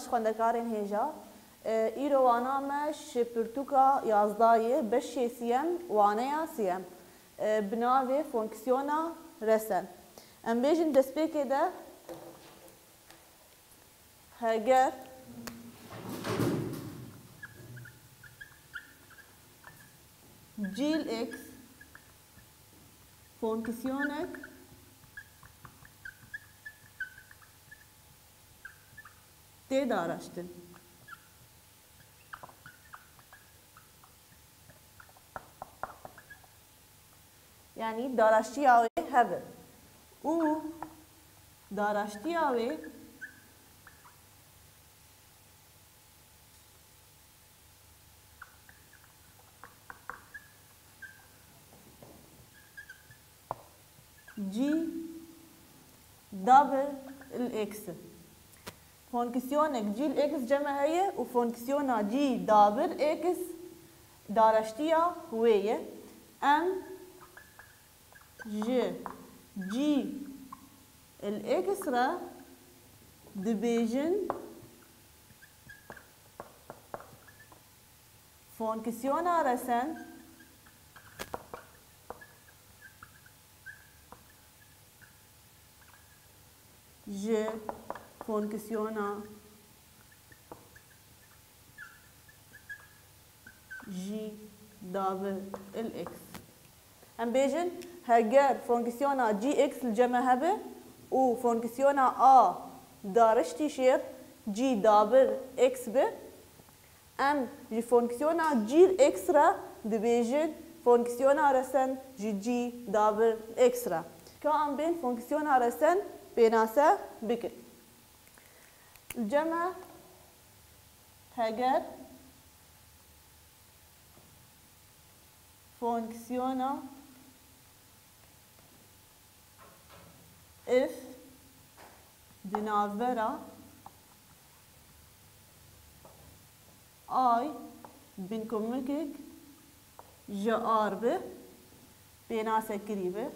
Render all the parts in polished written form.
باش خوندکارین هیجا ایرو وانا مش پرتوکا یازدایی بشی سیم وانیا سیم بناوی فونکسیونا رسن ام بیجن دسپیکه ده هگر جیل اکس فونکسیونک تی دارشتن یعنی دارشتی آوی هبه او دارشتی آوی جي دبل الاكس فونكسيونك جي الاكس جمع هي وفونكسيونا جي دبل اكس دارشتيا هوية ام جي الاكس را دبيجن فونكسيونا رسن ج فونكسيونا جي دبل الاكس ام بيجن هاجر فونكسيونا جي اكس الجمع هبه و فونكسيونا دارشتي شير جي دبل اكس به ام جي فونكسيونا جي اكس را دبيجن فونكسيونا رسن جي دبل اكس را كان بين فونكسيونا رسن بيناسا بكر الجمع هاجر فونكسيونا اف دينافرا اي بينكم مكك جار به بيناسا كريبه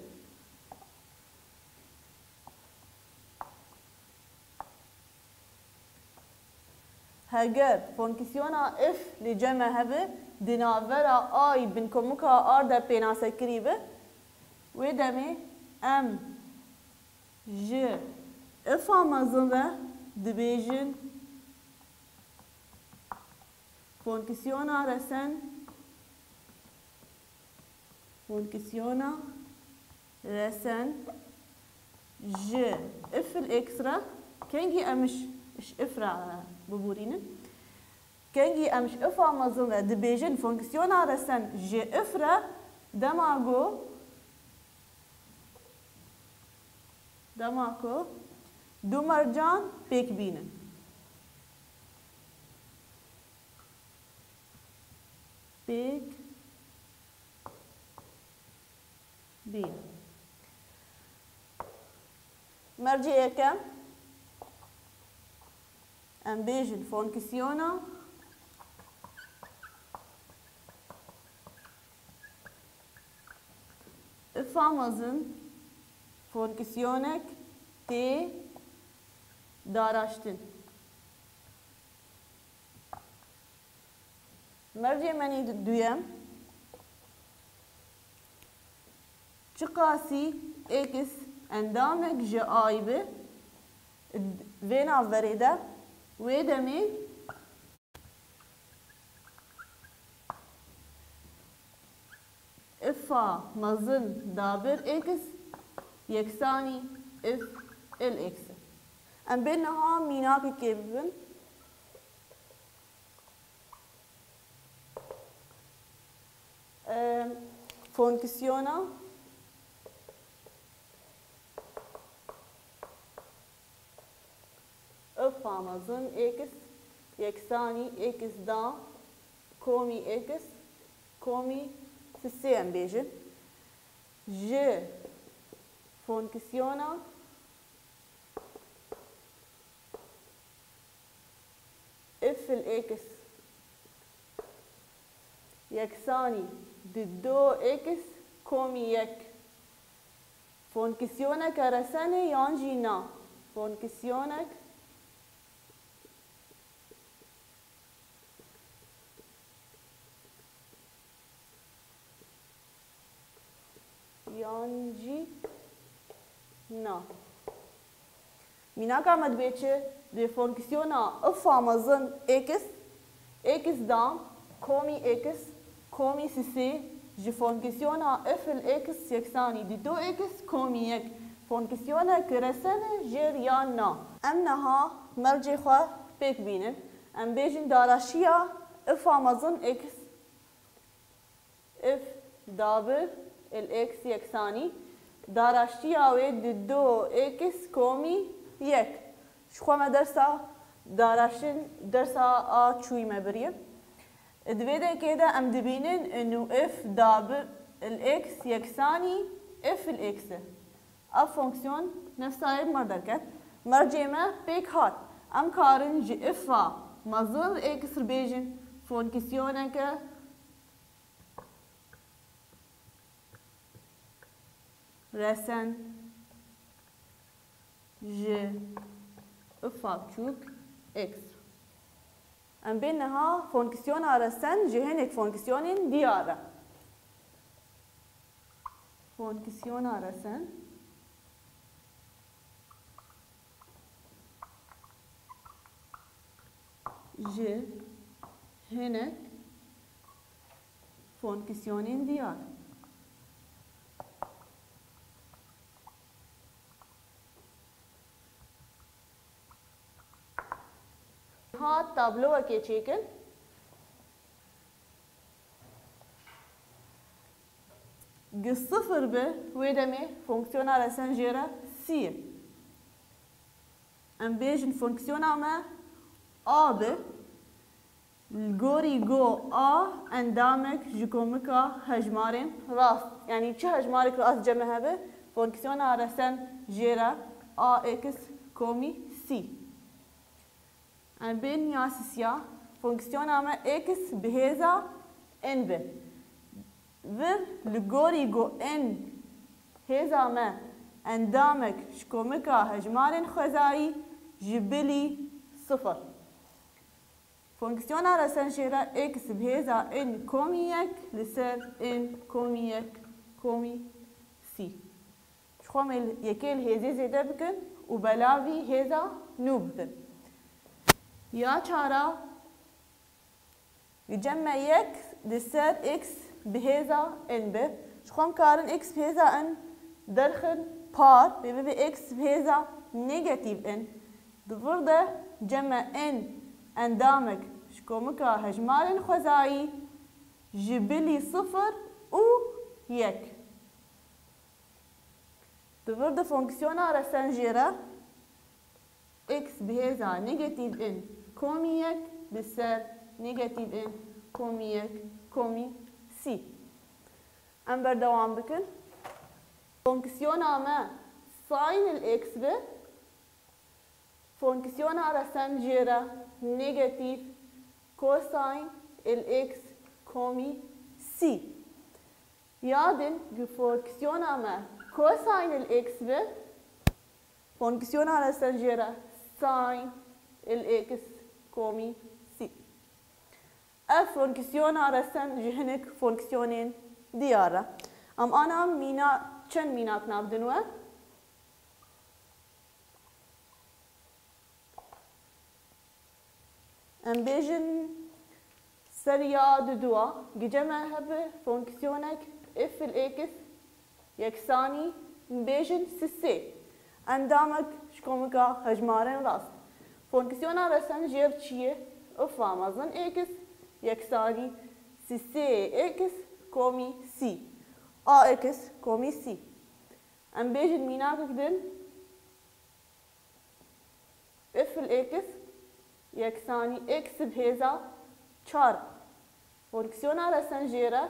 هاجر فونكسيونا اف لجمع هبه دينافرا اي بنكمكا ار در بيناسا كريبه ودمي ام ج اف امازون دبيجن فونكسيونا رسن فونكسيونا رسن ج اف الاكسترا كنجي امش افرا ببورينن كنجي امش افا مازن دبيجن فونكسيونا رسن جي افرا دماغو دو مرجان بيك بينن بيك بين مرجع كم امبيجن فونكسيونا افامازن فونكسيونك تي دارشتن مرجع مني دويم چقاسي اكس اندامك جايبه فينا فريده ويدمي افا مازن دابر اكس يكساني اف الاكس ام بينها ميناكي كيبن فونكسيونا افا مازن اكس يكساني اكس دا كومي اكس كومي سي ام بيجن ج فونكسيونا اف الاكس يكساني دو اكس كومي يك فونكسيونك رسنه يانجينا فونكسيونك fonksiyona میناکا مدبیچه دی فونکسیونا اف آمازن x دام کومی x کومی سی جی فونکسیونا اف x یکسانی دی دو x کومی یک فونکسیونا کرسن جیر یا نا ام نها مرجع خواه پیک بینن ام بیجن داراشیا اف آمازن x اف دابر x یکسانی داراشیا و دی دو x کومی یک شخوام درسا داراشن درسا چوی مبریم دویده که ده ام دبینن انو اف دابر الاکس یکسانی اف الاکس اف فونکسیون نفسای مردر کرد مرجع ما پیک هات ام کارن جی افا مزل اکس بیجن فونکسیونه که رسن جي اف بچوك اكس ام بينها فونكسيون رسن جي هنك فونكسيونين ديارة فونكسيون رسن جي هنك فونكسيونين ديارة ها تابلو که چیکن صفر به ویدمه فونکسیون رسن جیره سیه ام بیجن فونکسیون ما آ به الگوری گو آ اندامک جکومکا هجمارین راست یعنی چه هجمارک راست جمع هبه فونکسیون رسن جیره آ اکس کومی سی ام بین یاسیا فونکسیون ما اکس بهذا ان به ور لگوری گو ان هذا ما اندامک شکومکا هجمارین خوزایی جبلی صفر فونکسیون رسن شیره اکس بهذا ان کومی یک لسر ان کومی یک کومی سی شخوام یکیل هزی زیده بکن و بلاوی هذا نو بکن یا چارا يجمع يك لسر اكس بهذا ان به شخوام كارن اكس بهذا ان درخل بار بيبي اكس بهذا نيجاتيف ان دفرده جمع ان اندامك شكومكا هجمارن خوزاي جبلي صفر و يك دفرده فونكسيونا رسن جيرا اكس بهذا نيجاتيف ان کومی یک بسر نگاتیو ان کومی یک کومی سی ام بردوام بکن فونکسیون ما ساین الاکس به فونکسیون رسن جیره نگاتیو کوساین الاکس کومی سی یادن که فونکسیون ما کوساین الاکس به فونکسیون رسن جیره ساین الاكس كومي سي اف فونكسيون رسم جهنك فونكسيونين ديارة ام انا مينا چن ميناك نابدنوه ام بيجن سريا دوا جمع هب فونكسيونك اف الاكس يكساني بيجن سي اندامك شكومكا هجمارين راست فونكسيون رسن جير چیه اف آمازن اکس یکسانی سی اکس کومی سی آ اکس کومی سی ام بیجن میناک کدن اف الاکس یکسانی اکس بهذا چار فونكسيون رسن جيره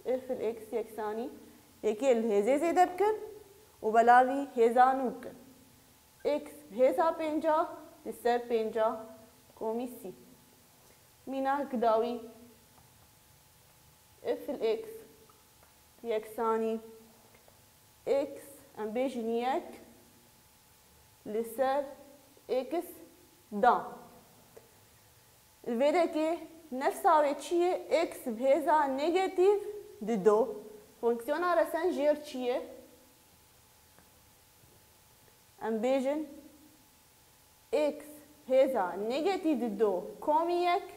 اف الاکس یکسانی یکی الهزه زیده بکن و بلاوی هزا نو بکن اکس بهذا 50 لسر 50 کومی سی مینا کداوی اف الاکس یکسانی اکس ام بیجن یک لسر اکس دام الویده که نفساوی چیه اکس بهذا نگاتیو دو فونکسیون رسن جیر چیه ام بیجن اکس هزا نگاتیو دو کومی یک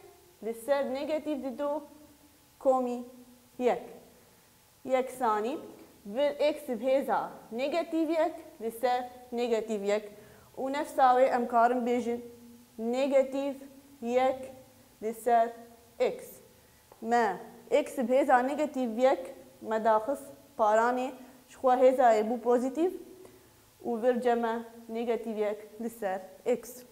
لسر نگاتیو دو کومی یک یکسانی و اکس بهزا نگاتیو یک لسر نگاتیو یک و نفساوی ام کارم بیجن نگاتیو یک لسر اکس ما اکس بهزا نگاتیو یک مداخص پارانی شخوا هزا بو بوزيتيف وبرجمة نيجاتيف يك لسر اكس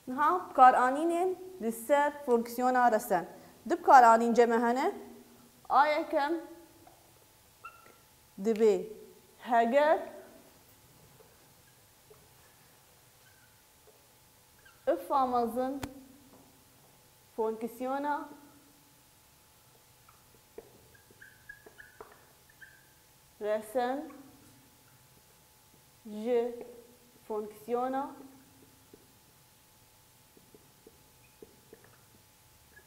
نها بكارانين لسر فونكسيونا رسن دب كارانين جمع هنا آية كم دبي هجر افامزن فونكسيونا رسن ج فونكسيونا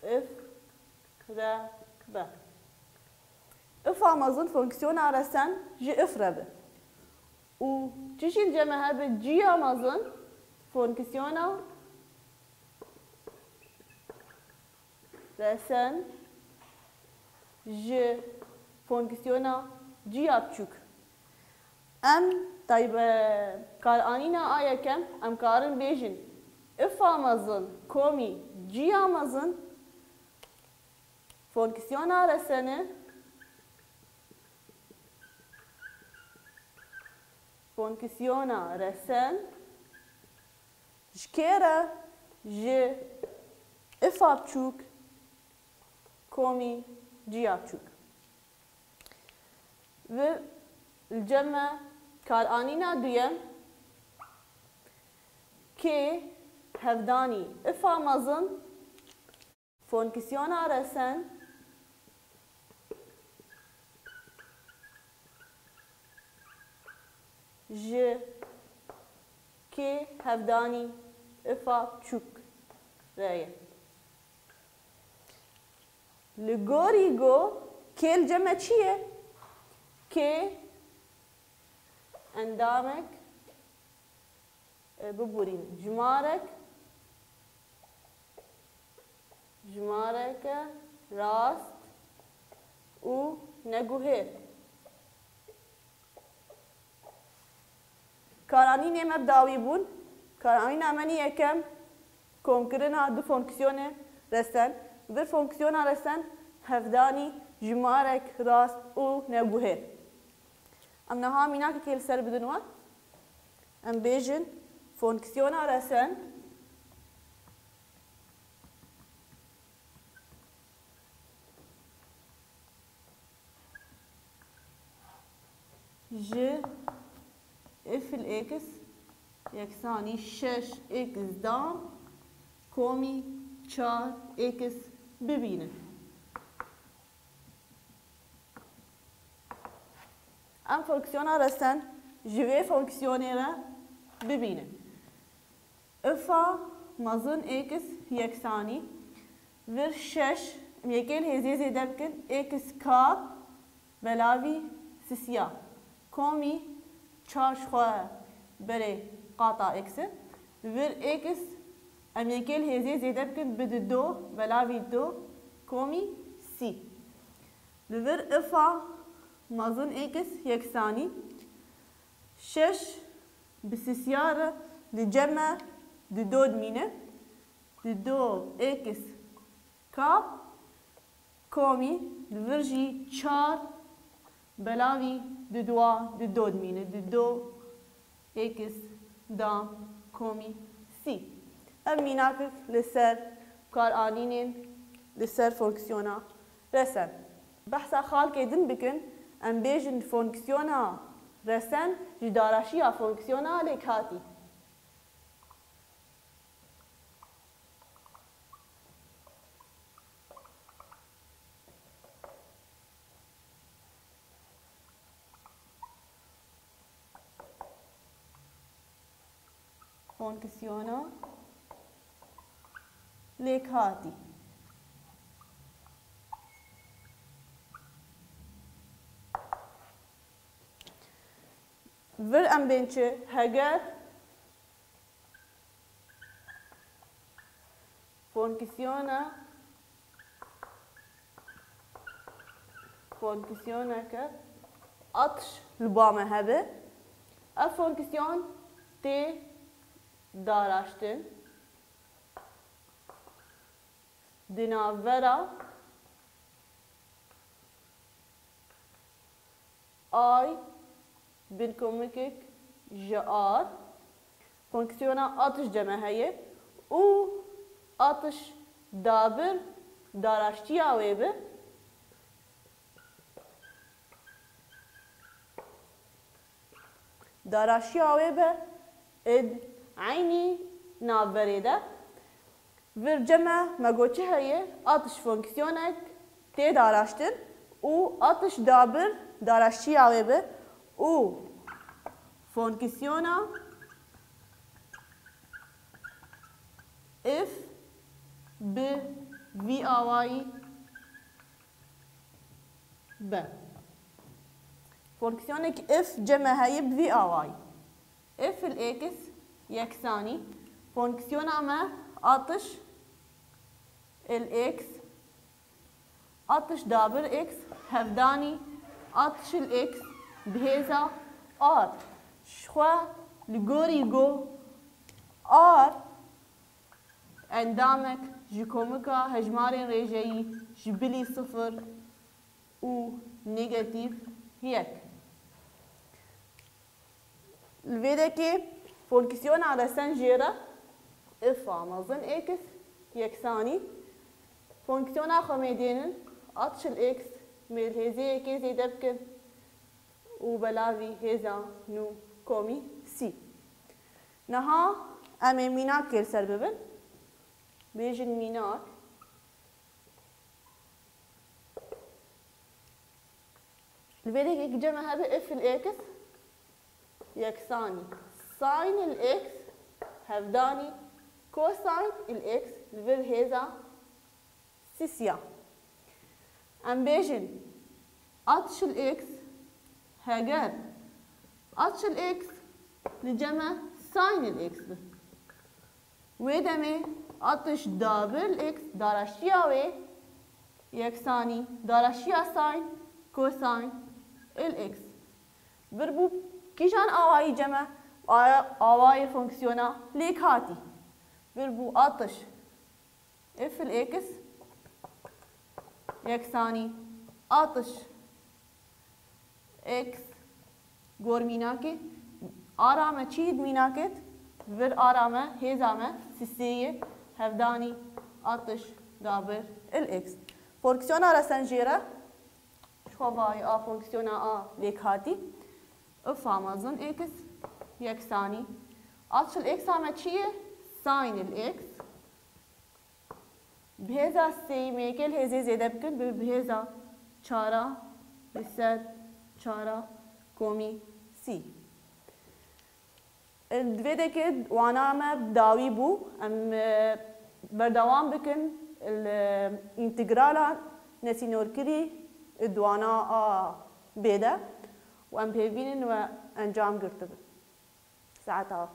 اف را ب اف امازون فونكسيونا رسن ج اف را ب و تشي الجمع هذا جي امازون فونكسيونا رسن ج فونكسيونا جي ابچوك ام طيب كارانينا آية كم ام كارن بيجن اف امازون كومي جي امازون فونكسيونا رسنه فونكسيونا رسن جكيرا ج اف ابچوك كومي جي ابچوك و الجمع كارانينا دويم كي هفداني افامازن فونكسيونا رسن ج كي هفداني افا چوك رايه لغوريغو كي الجمع چيه كي اندامك ببورين جمارك راست و نگوهر كارانين مبداوي بون كارانين امني يكم كونكرنا دو فونكسيون رسن بر فونكسيون رسن هفداني جمارك راست و نگوهر ام نها ميناك كيل سر بدنوا ام بيجن فونكسيون رسن ج اف الاكس يكساني شش اكس دام كومي 4 اكس ببينه ام فونكسيونا رسن جوي فونكسيونيرا ببينه افا مازن اكس يكساني vir 6 يكيل هزي زي دبكن اكس كا بلاوي سيسيا كومي 4 شخوا بري قاطع اكس vir اكس ام يكيل هزي زي دبكن بد دو بلاوي دو كومي سي vir افا مازن اكس يكساني 6 بسيسيارة لجمع دو دمينة دو اكس كاب كومي لفرجي 4 بلاوي دو دمينة دو اكس دام كومي سي اميناك لسر كارانين لسر فونكسيونا رسم بحثا خال كيدن بكن ام بيجن فونكسيونا رسن جدارشيا فونكسيونا لكاتي فونكسيونا لكاتي vir ام بينچه هگر فونكسيونا كأطش لبامة هبه فونكسيون تي داراشتن دنافرا آي بنكمكك جار فونكسيونا أطش جمع و أطش دابر داراشتي آويبه داراشتي آويبه اد عيني نافريده vir ceme megoçi heye atış fonksiyonek tê daraştin û atış dabir daraşçiya wê bi û fonksiyona if bi vî awayî be. Fonksiyonek if ceme heye bi vî awayî. If il êkis yeksanî fonksiyona me atış الإكس أطش دابر إكس هفداني أطش الإكس بهذا آر شخوا لغوري جو آر عندامك جيكوميكا هجمارين ريجي جبلي صفر و نيجاتيف هيك الفيديكي فونكسيون على سنجيرة إفا مظن إكس يكساني فونكسيونا خميدين أطش الإكس ميل هزي كيزي دبكن وبلاوي هزا نو كومي سي نها أمي ميناك كير سرببن بيجن ميناك الفيديك إكجمع هذا إف الإكس يكساني ساين الإكس هفداني كوساين الإكس الفيل هزا سيسيا امبيجن أطش الإكس هاجر أطش الإكس لجمع ساين الإكس ويدمي أطش دابر الإكس داراشيا وي يكساني داراشيا ساين كوساين الإكس بربو كيشان آواي جمع آواي فونكسيونا ليك هاتي بربو أطش إف الإكس يكساني أطش إكس غور ميناكي آرامة تشيد ميناكت فر آرامة هزامة سيسية هفداني أطش دابر الإكس فونكسيونا رسنجيرة شوفاي فونكسيونا ليك هاتي افامازن إكس يكساني أطش الإكس عامة تشيه ساين الإكس بهذا سي ميكل هزي زيادة بكن بهذا چارا بسر چارا كومي سي الفيديو كد وانا ما بداوي بو ام بردوام بكن الانتجرالا نسينور كري دوانا بيدا وام بيفين وانجام قرتب ساعتها